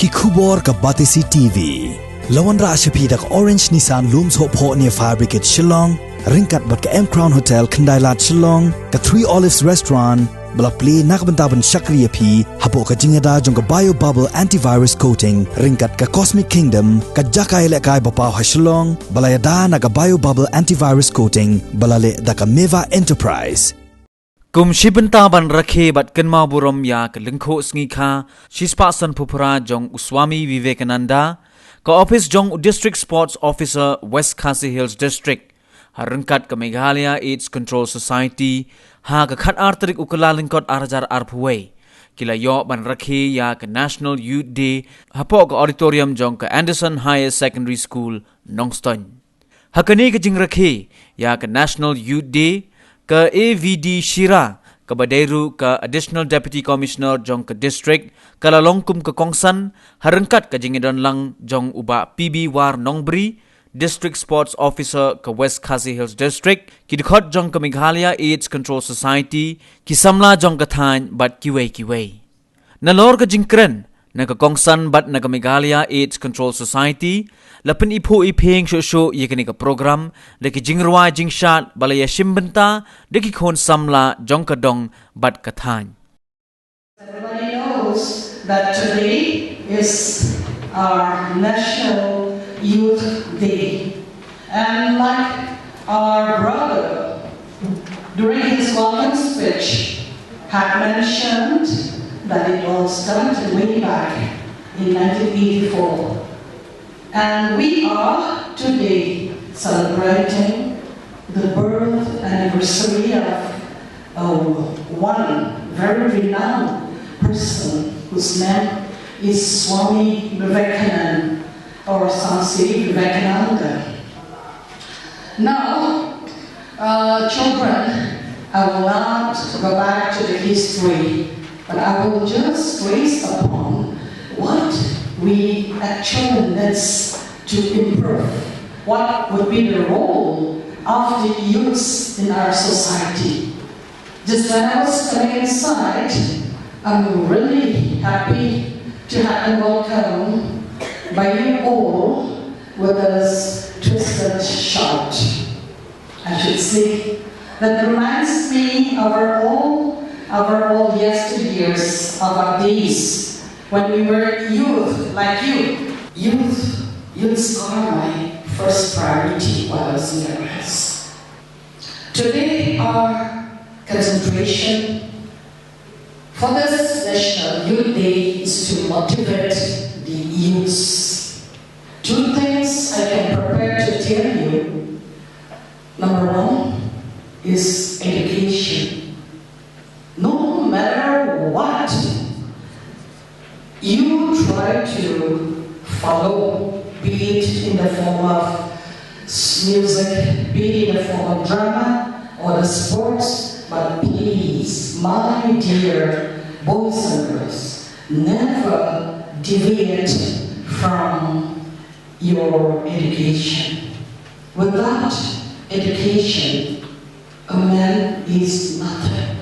Kikubor ka Batisi TV. Lawan ra ashapi dak Orange Nissan Looms Hope Ho near Fire Brigade Shillong. Ringkat bat ka M Crown Hotel Kandailat Shillong. Ka Three Olives Restaurant. Balak play nakbantaban Shakriya P. Hapo ka jingada jong ka Bio Bubble Antivirus Coating. Ringkat ka Cosmic Kingdom. Ka Jakay Lekay Bapaw ha Shillong. Balayada na ka Bio Bubble Antivirus Coating. Balale da ka Meva Enterprise. Kum shibentaban rakhe bat kenma burom ya ke lengkho sngi shispasan pupura jong Uswami Vivekananda ka Ophis jong District Sports Officer West Khasi Hills District harengkat ke Meghalaya AIDS Control Society ha ka khat artrik ukala lengkot arajar arphuwei kila yo ban rakhe ya ke National Youth Day hapo ka auditorium jong ke Anderson Higher Secondary School Nongstoiñ hakani ke jing rakhe ya ke National Youth Day ke AVD Shira ke Badairu ke Additional Deputy Commissioner jong ke District ke Lalongkum ke Kongsan harengkat ke jingidon lang jong uba PB War Nongbri District Sports Officer ke West Khasi Hills District ki dikhot jong ke Meghalaya AIDS Control Society ki samla jong ke thain bat kiwei nalor ke jingkren na ke Kongsan bat na ke Meghalaya AIDS Control Society lapen ipo ipeng sho yekani ka program deki jingrwa jingshat balaya shimbenta deki khon samla jongkadong bat kathan. Everybody knows that today is our National Youth Day, and like our brother during his welcome speech had mentioned that it was started way back in 1984. And we are today celebrating the birth anniversary of one very renowned person whose name is Swami Vivekananda or Sansi Vivekananda. Now, children, I will not go back to the history, but I will just trace upon what we actually need to improve. What would be the role of the youth in our society? Just when I was coming inside, I'm really happy to have been welcomed by you all with this twisted shout. I should say that reminds me of our old yesteryears, of our days when we were youth, like you. Youths are my first priority while I was in the class. Today, our concentration for this National Youth Day is to motivate the youths. Two things I can prepare to tell you. Number one is education. No matter what you try to follow, be it in the form of music, be it in the form of drama or the sports, but please, my dear boys and girls, never deviate from your education. Without education, a man is nothing.